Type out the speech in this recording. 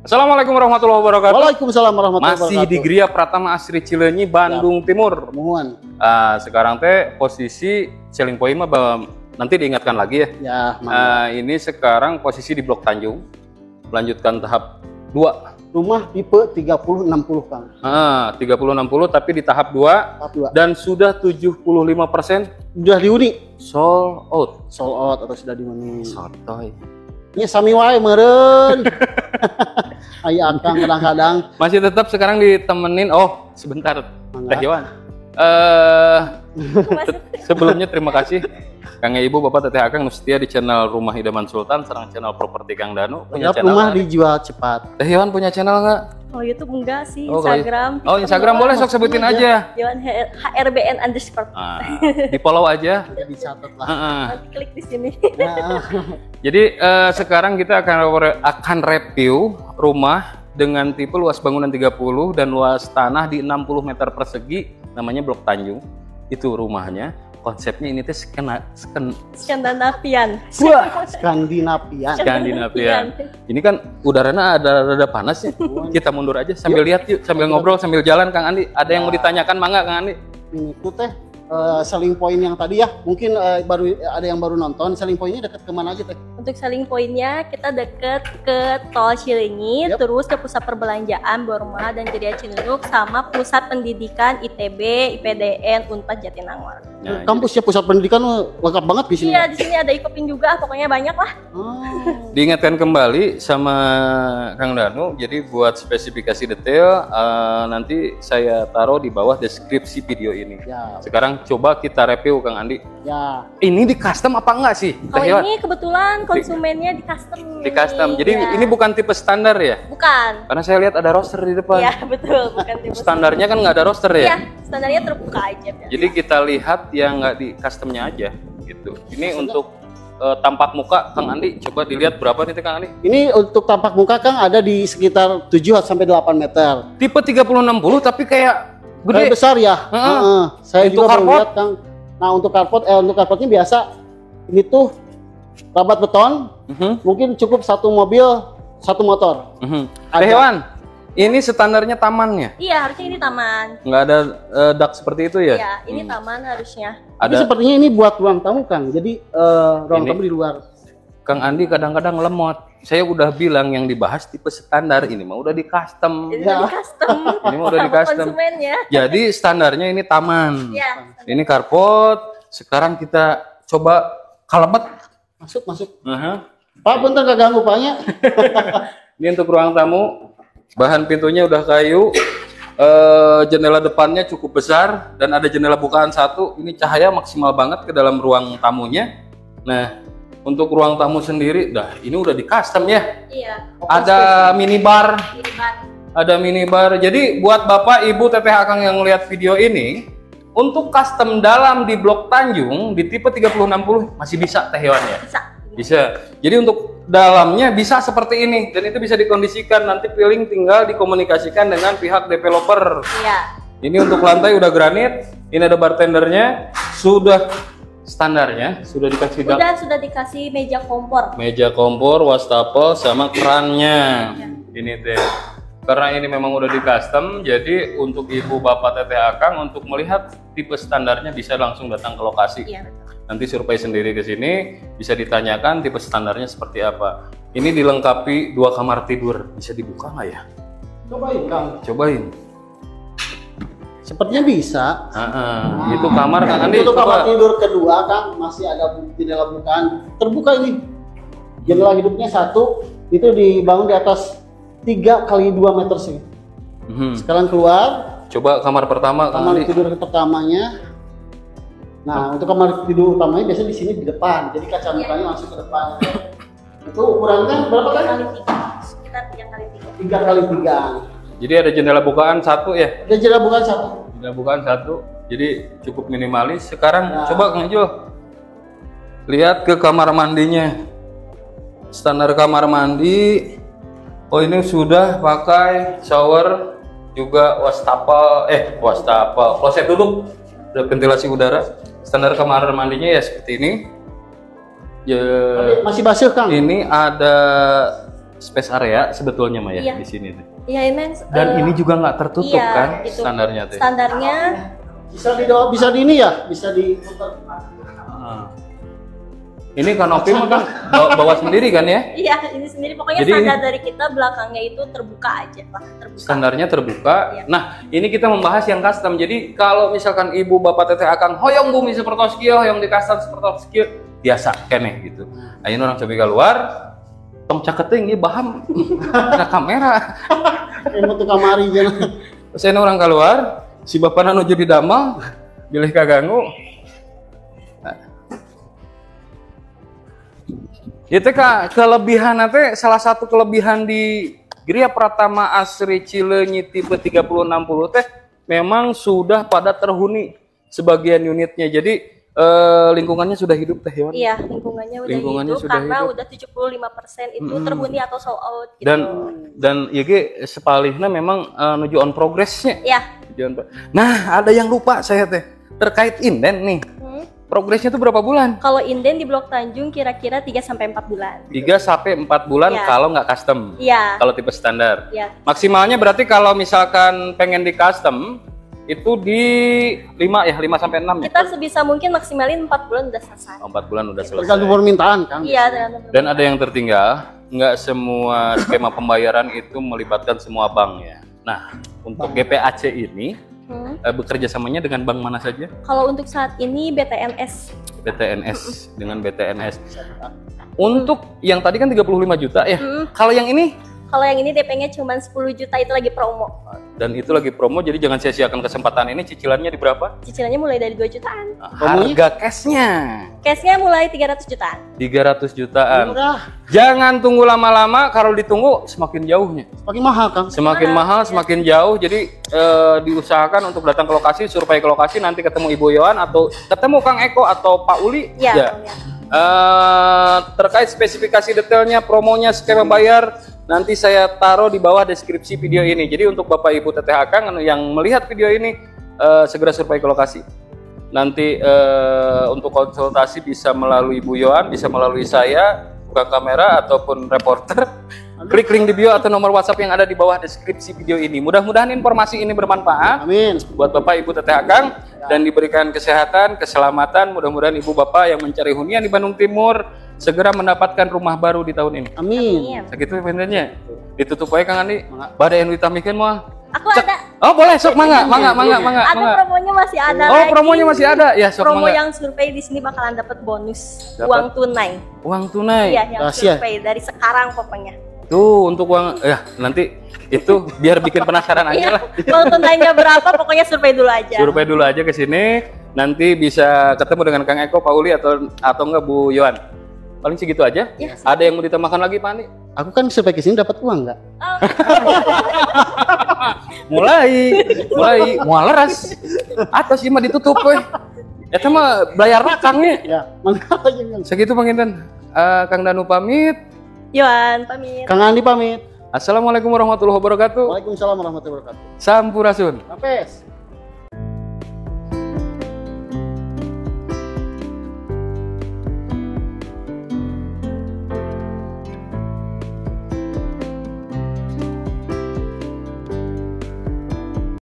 Assalamualaikum warahmatullahi wabarakatuh. Waalaikumsalam warahmatullahi wabarakatuh. Masih di Gria Pratama Asri Cileunyi, Bandung Timur. Mohon. Sekarang teh posisi selling point mah nanti diingatkan lagi ya. Ya, ini sekarang posisi di Blok Tanjung. Melanjutkan tahap 2. Rumah tipe 3060 Kang. 3060 tapi di tahap 2 Tahap 2. dan sudah 75% Sudah dihuni. sold out. Sold out atau sudah dihuni. Sotoy. Ini sami wae meureun. Aya Akang kadang-kadang. Masih tetap sekarang ditemenin. Oh, sebentar. Teh Iwan. Sebelumnya terima kasih Kang Ibu Bapak Teteh Akang setia di channel Rumah Idaman Sultan serang channel Properti Kang Danu. Punya channel rumah dijual cepat. Teh Iwan punya channel nggak? Oh YouTube enggak sih, Oh, Instagram. Oh Instagram boleh, sok sebutin aja. Iwan HRBN_. Di follow aja. Dicatat lah. Nanti klik di sini. Jadi sekarang kita akan review rumah dengan tipe luas bangunan 30 dan luas tanah di 60 meter persegi, namanya Blok Tanjung. Itu rumahnya. Konsepnya ini teh Skandinavian. Skandinavian. Ini kan udaranya ada panas ya. Kita mundur aja sambil lihat yuk, sambil ngobrol sambil jalan Kang Andi. Ada yang mau ditanyakan mangga Kang Andi? Ini tuh teh selling point yang tadi ya, mungkin baru ada yang baru nonton. Selling pointnya dekat kemana aja teh? Untuk selling pointnya kita deket ke Tol Cileunyi, terus ke pusat perbelanjaan Borma dan Jaya Cinuruk, sama pusat pendidikan ITB, IPDN, Unpad Jatinangor. Nah, Kampusnya pusat pendidikan lengkap banget di sini. Iya, di sini ada ikopin juga, pokoknya banyak lah. diingatkan kembali sama Kang Danu, jadi buat spesifikasi detail nanti saya taruh di bawah deskripsi video ini. Ya. Sekarang coba kita review Kang Andi. Ya. Ini di custom apa enggak sih? Kalau ini kebetulan konsumennya di custom. Di custom. Jadi ya. ini bukan tipe standar ya? Bukan. Karena saya lihat ada roster di depan. Iya betul, bukan tipe Standarnya kan nggak ada roster ya? Iya, standarnya terbuka aja. Jadi kita lihat yang nggak di customnya aja gitu. Ini untuk tampak muka Kang Andi, coba dilihat berapa nih Kang Andi? Ini untuk tampak muka Kang ada di sekitar 7 sampai 8 meter. Tipe 3060 tapi kayak gede. Kayak besar ya. Saya Untuk juga baru carport? lihat Kang. Nah untuk carportnya biasa ini tuh rabat beton. Mungkin cukup satu mobil, satu motor. Teh Hewan, ini standarnya tamannya? Iya, harusnya ini taman. Nggak ada dak seperti itu ya? Iya, ini taman harusnya. Tapi sepertinya ini buat ruang tamu Kang. Jadi ruang tamu di luar. Kang Andi kadang-kadang lemot. Saya udah bilang yang dibahas tipe standar, ini mah udah di custom. Ini udah di custom. Ini mah udah di custom. Konsumennya. Jadi standarnya ini taman. Iya. Ini carport. Sekarang kita coba kalebet. Masuk. Pak bentar gak ganggu Paknya. Ini untuk ruang tamu. Bahan pintunya udah kayu. Jendela depannya cukup besar dan ada jendela bukaan satu. Ini cahaya maksimal banget ke dalam ruang tamunya. Nah, untuk ruang tamu sendiri, ini udah di custom ya. Iya. Ada minibar. Ada minibar. Jadi buat Bapak Ibu Teteh Akang yang lihat video ini, untuk custom dalam di Blok Tanjung di tipe 3060 masih bisa Teh Hewan ya? Bisa. Jadi untuk dalamnya bisa seperti ini dan itu bisa dikondisikan, nanti peeling tinggal dikomunikasikan dengan pihak developer. Iya. Ini untuk lantai udah granit, ini ada bartendernya, sudah standarnya, sudah dikasih Sudah dikasih meja kompor. Meja kompor, wastafel sama kerannya. Ini teh. Karena ini memang udah di custom, jadi untuk Ibu Bapak Teteh Akang untuk melihat tipe standarnya bisa langsung datang ke lokasi. Iya, betul. Nanti survei sendiri ke sini, bisa ditanyakan tipe standarnya seperti apa. Ini dilengkapi 2 kamar tidur, bisa dibuka nggak ya? Cobain Kang. Cobain. Sepertinya bisa. Itu kamar Kang Andi. Itu kamar tidur kedua Kang, masih ada jendela bukaan. Terbuka ini. Jendela hidupnya satu, itu dibangun di atas 3 kali 2 meter sih. Sekarang keluar. Coba kamar pertama Kang Kamar Andi. tidur pertamanya. Nah, untuk kamar tidur utamanya biasanya di sini di depan. Jadi kaca mukanya langsung ke depan. Itu ukurannya berapa kan? 3 kali 3. Sekitar 3 kali 3. 3 kali 3. Jadi ada jendela bukaan satu ya? Ada jendela bukaan satu. Jendela bukaan satu. Jadi cukup minimalis. Sekarang coba Kang Ijul lihat ke kamar mandinya. Standar kamar mandi. Oh ini sudah pakai shower juga wastafel, kloset duduk, ada ventilasi udara. Standar kamar mandinya ya seperti ini. Ya, masih basuh Kang. ini ada space area sebetulnya Maya Iya. di sini tuh. Iya emang. Dan ini juga nggak tertutup iya, kan itu. standarnya tuh. Standarnya Bisa di ini ya, bisa di Ini kanopi mah kan bawa sendiri kan ya? iya ini sendiri pokoknya Jadi standar dari kita belakangnya itu terbuka aja lah, terbuka. Standarnya terbuka. Iya. Nah, ini kita membahas yang custom. Jadi kalau misalkan ibu bapak teteh akang hoyong bumi seperti kieu, hoyong di custom seperti kieu, biasa keneh gitu. Ayeuna orang coba keluar, tong caketing ieu baham na kamera. emot kamari jeung. Terus ayeuna orang keluar, si bapana nuju di damel, bilih kaganggu. Itu kelebihan nanti salah satu kelebihan di Gria Pratama Asri Cileunyi tipe 3060 teh memang sudah pada terhuni sebagian unitnya. Jadi lingkungannya sudah hidup teh Yon. Iya, lingkungannya udah Lingkungannya hidup sudah karena hidup. udah 75% itu terhuni atau sold out gitu. Dan ya ge sepalihna memang nuju on progressnya. Iya. Nah, ada yang lupa saya teh terkait inden nih. Progresnya tuh berapa bulan? Kalau inden di Blok Tanjung kira-kira 3 sampai 4 bulan. 3 sampai 4 bulan Iya. kalau nggak custom. Iya. Kalau tipe standar. Iya. Maksimalnya berarti kalau misalkan pengen di custom itu di 5 ya, 5 sampai 6 ya. Kita sebisa mungkin maksimalin 4 bulan udah selesai. 4 bulan udah selesai. Tergantung permintaan kan. Iya, tergantung. Dan ada yang tertinggal, nggak semua skema pembayaran itu melibatkan semua bank ya. Nah, untuk GPAC ini bekerja samanya dengan bank mana saja? Kalau untuk saat ini BTNS. BTNS dengan BTNS. Untuk yang tadi kan 35 juta ya. Kalau yang ini? Kalau yang ini DP-nya cuma 10 juta itu lagi promo. Dan itu lagi promo, jadi jangan sia-siakan kesempatan ini. Cicilannya di berapa? Cicilannya mulai dari 2 jutaan. Harga cashnya Cashnya mulai 300 jutaan. 300 jutaan. Murah. Jangan tunggu lama-lama, kalau ditunggu semakin jauhnya. Semakin mahal kan. Semakin mahal, semakin jauh. Jadi diusahakan untuk datang ke lokasi, survei ke lokasi, nanti ketemu Ibu Yohan atau ketemu Kang Eko atau Pak Uli. Iya. Ya. Terkait spesifikasi detailnya, promonya, skema bayar, nanti saya taruh di bawah deskripsi video ini. Jadi untuk Bapak Ibu Teteh Akang yang melihat video ini, segera survei ke lokasi. Nanti untuk konsultasi bisa melalui Ibu Yohan, bisa melalui saya, tukang kamera ataupun reporter. Klik link di bio atau nomor WhatsApp yang ada di bawah deskripsi video ini. Mudah-mudahan informasi ini bermanfaat. Amin. Buat Bapak Ibu Teteh Akang dan diberikan kesehatan, keselamatan. Mudah-mudahan Ibu Bapak yang mencari hunian di Bandung Timur segera mendapatkan rumah baru di tahun ini. Amin. Segitu benernya. Ditutup aja Kang Andi. Badai yang ditamikeun mah. Aku ada. Oh boleh, sok mangga. Ada promonya masih ada. Oh, lagi. promonya masih ada. Ya, sok Promo mangga. yang survei di sini bakalan dapat bonus Dapat? uang tunai. Uang tunai. Iya, yang Rahasia. survei dari sekarang pokoknya. Tuh untuk uang ya nanti itu biar bikin penasaran aja Iya, lah. uang tunainya berapa pokoknya survei dulu aja. Survei dulu aja ke sini. Nanti bisa ketemu dengan Kang Eko, Pak Uli atau enggak Bu Yohan. Paling segitu aja. Ya, Ada yang mau ditambahkan lagi Pak Andi? Aku kan survei ke sini dapat uang nggak? mulai mau leras. Atas sih mah ditutup we. Eta mah bayar rakangnya. Ya, mana aja kan. Segitu Bang Inten. Kang Danu pamit. Yohan, pamit. Kang Andi pamit. Assalamualaikum warahmatullahi wabarakatuh. Waalaikumsalam warahmatullahi wabarakatuh. Sampurasun. Apes.